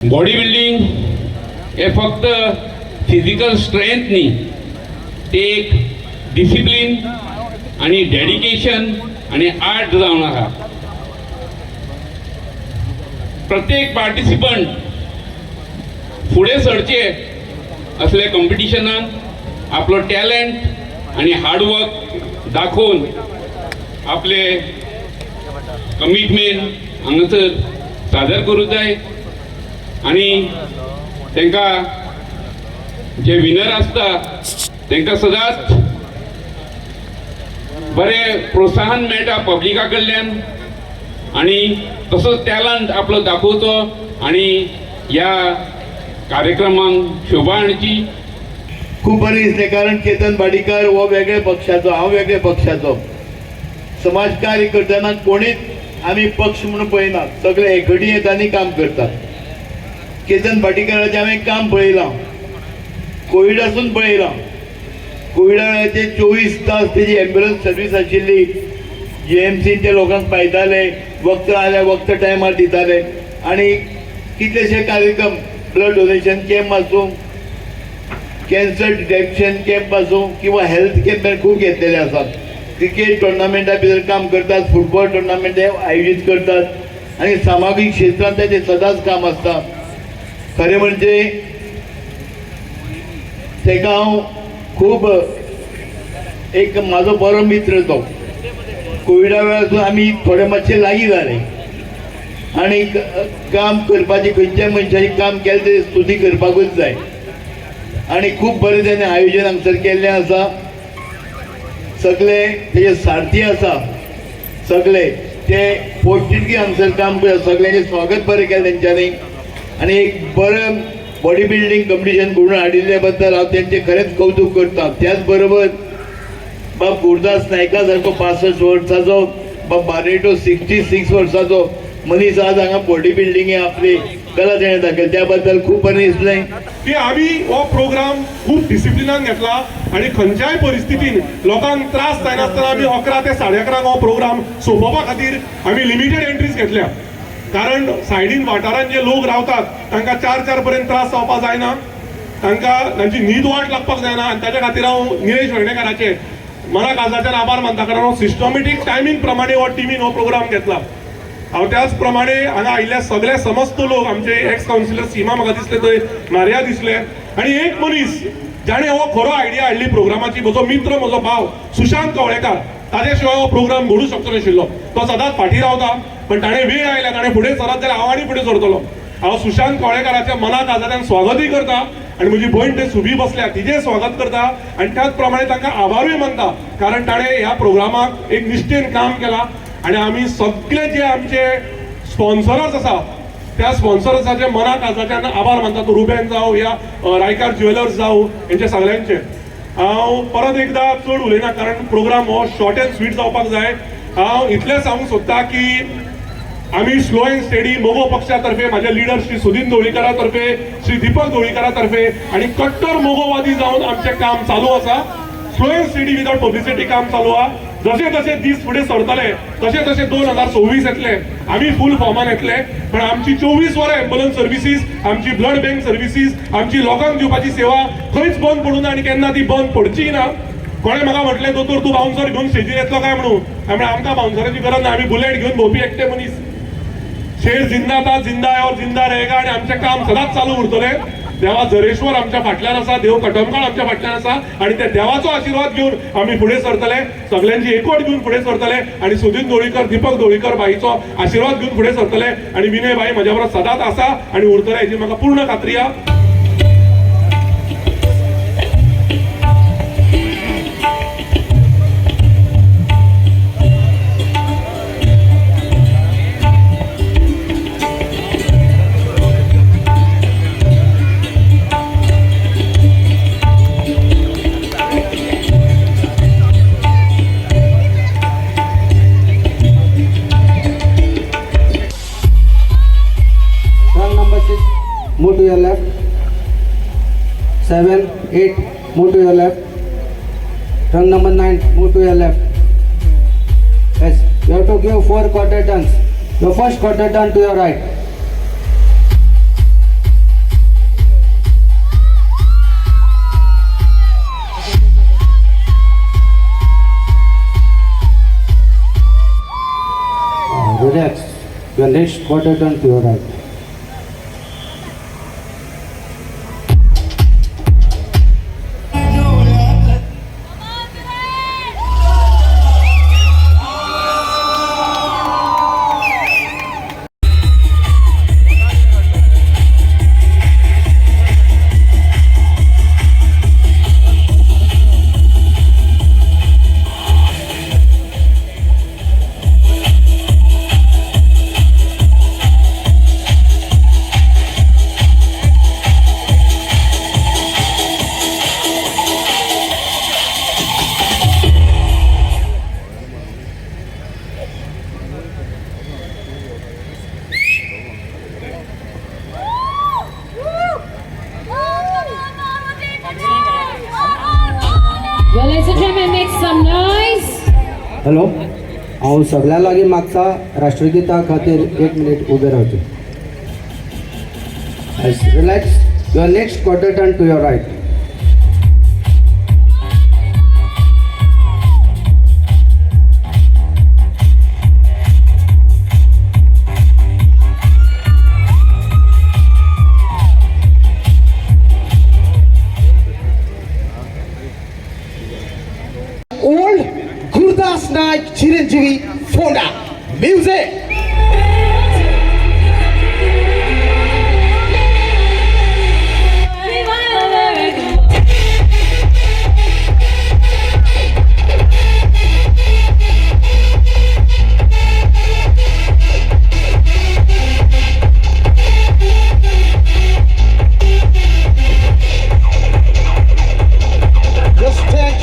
Body building हे फक्त physical strength न्ही, ते एक डिसिप्लिन आणि डेडिकेशन आणि आर्ट जावन आहा. प्रत्येक पार्टिसिपंट फुडें सरचे असले कॉम्पिटिशनान आपलो टॅलेंट आणि हार्डवर्क दाखोवन आपले कमिटमेंट हांगासर सादर करूं जाय. आणि तांकां जे विनर आसता तांकां सदांच बरें प्रोत्साहन मेळटा पब्लिका कडल्यान आणि तसोच टॅलंट आपलो दाखोवचो आणि ह्या कार्यक्रमांक शोभा हाडची. खूप बरें दिसलें, कारण केतन भाटीकार हो वेगळ्या पक्षाचो, हांव वेगळ्या पक्षाचो. समाजकार्य करतना कोणीच आमी पक्ष म्हणून पळयना, सगळे एकठी येतात आनी काम करतात. केतन भाटीकाराचें हांवें काम पळयलां, कोविडासून पळयलां. कोविडा वेळाचे 24 तास तेजी एम्ब्युलन्स सर्वीस आशिल्ली. JMCच्या लोकांक पायताले, वखदां आल्या वखद टायमार दिताले. आणि कितलेशे कार्यक्रम, ब्लड डोनेशन कॅम्प आसूं, कॅन्सर डिटेक्शन कॅम्प आसूं किंवा हेल्थ कॅम्प खूब घेतलेले आसात. क्रिकेट टुर्नामेंटा भितर काम करतात, फुटबॉल टुर्नामेंट आयोजीत करतात आणि सामाजीक क्षेत्रांत तेजें सदांच काम आसता. खरें म्हणजे तेका हांव खूब एक म्हाजो बरो मित्र तो. कोविडा वेळासून आमी थोडे मातशे लागीं जाले आणि काम करपाचें, खंयच्याय मनशाची काम केलें तें स्तुती करपाकूच जाय. आणि खूब बरें तेणें आयोजन हांगसर केल्लें आसा. सगळे तेजे सारथी आसा, सगळे ते पोटतिडकी हांगसर काम करतात. सगळ्यांचें स्वागत बरें केलें तेंच्यांनी आणि एक बरें बॉडी बिल्डिंग कॉम्पिटिशन घडोवन हाडिल्ले बद्दल हांव तेंचें खरेंच कौतुक करता. त्याच बरोबर बाब गुरदास नायका सारको 65 वर्साचो, बाब बारेटो 66 वर्साचो मनीस आज हांगा बॉडी बिल्डिंगे आपली कला तेणें दाखयली, त्या बद्दल खूब बरें दिसलें. की आम्ही हो प्रोग्राम खूप डिसिप्लिनान घेतला आणि खंयच्याय परिस्थितीन लोकांक त्रास जायनासतना आम्ही 11 ते 11:30 हो प्रोग्राम सोंपोवपा खातीर आम्ही लिमिटेड एंट्रीज घेतल्या. कारण सायडीन वाठारांत जे लोक रावतात तांकां 4 पर्यंत त्रास जावपा जायना, तांकां तांची न्हीद वाट लागपाक जायना. आनी ताच्या खातीर हांव निलेश वेर्णेकाराचे मना काळजाच्यान आभार मानता, कारण हांव सिस्टमॅटीक टायमींग प्रमाणे हो टिमीन हो प्रोग्राम घेतला. हांव त्याच प्रमाणे हांगा आयिल्ले सगळे समस्त लोक, आमचे एक्स काउन्सिलर सीमा म्हाका दिसले थंय, मारिया दिसले, आणि एक मनीस जाणे हो खरो आयडिया हाडली प्रोग्रामाची, म्हजो मित्र, म्हजो भाव सुशांत कवळेकार. ताजे शिवाय हो प्रोग्राम घडूंक शकचो नाशिल्लो. तो सदांच फाटीं रावता, पण ताणें वेळ आयल्या, ताणें फुडें सरत जाल्यार हांव आनी फुडें सरतलो. हांव सुशांत कवळेकाराच्या मना काळजांतल्यान स्वागतूय करता आणि म्हजी भयण थंय सुभी बसल्या तिजें स्वागत करता आणि त्याच प्रमाणे तांकां आभारूय मानता, कारण ताणें ह्या प्रोग्रामाक एक निश्ठेन काम केलां. आणि आम्ही सगळे जे आमचे स्पॉन्सर्स आसा त्या स्पॉन्सर्साचे मना काळजाच्यान आभार मानता. तो रुबेन जावं या रायकार ज्वेलर्स जावं, यांचे सगळ्यांचे हांव परत एकदा चड उलयना, कारण प्रोग्राम हो शॉर्ट एंड स्वीट जावपाक जाय. हांव इतलें सांगूंक सोदता की आम्ही स्लो एंड स्टेडी मोगो पक्षातर्फे, माझे लिडर श्री सुदीन ढवळीकारा तर्फे, श्री दीपक ढवळीकारा तर्फे आणि कट्टर मोगोवादी जावन आमचे काम चालू आसा. Slow end steady without publicity काम चालू आहा. जसे जसे दीस फुडें सरतले तसे तसे 2026 येतले, आम्ही फूल फॉर्मान येतले. पण आमची 24 वरां एम्ब्युलन्स सर्विसीस, आमची ब्लड बँक सर्विसीस, आमची लोकांक दिवपाची सेवा खंयच बंद पडूं ना आणि केन्ना ती बंद पडची ना. कोणें म्हाका म्हटलें, दोतोर तूं बाउन्सर घेवन स्टेजीर येतलो काय म्हणून. हांवें आमकां बाउन्सराची गरज ना, आमी बुलेट घेवन भोंवपी एकटे मनीस. शेर जिंदा था, जिंदा है और जिंदा रहेगा. आणि आमचें काम सदांच चालू उरतलें. देवा झरेश्वर आमच्या फाटल्यान आसा, देव कटमगाळ आमच्या फाटल्यान आसा आणि त्या देवाचो आशीर्वाद घेवन आम्ही फुडें सरतले, सगळ्यांची एकवट घेवन फुडें सरतले आणि सुदीन ढवळीकर, दीपक ढवळीकर बाईचो आशीर्वाद घेवन फुडें सरतले आणि विनय बाई म्हज्या बरोबर सदांच आसा आणि उरतले हेची म्हाका पूर्ण खात्री आहा. Move to your left. 7, 8, move to your left. Run number 9, move to your left. Yes, you have to give 4 quarter turns. Your first quarter turn to your right. Your next quarter turn to your right. Well, ladies and gentlemen, make some noise. Hello हांव सगळ्या लागीं मागता राष्ट्रगीता खातीर 1 minute उबे रावचे. Relax. Your next quarter turn to your right. Old Gurdas Naik Chiranjeevi Fonda. Music.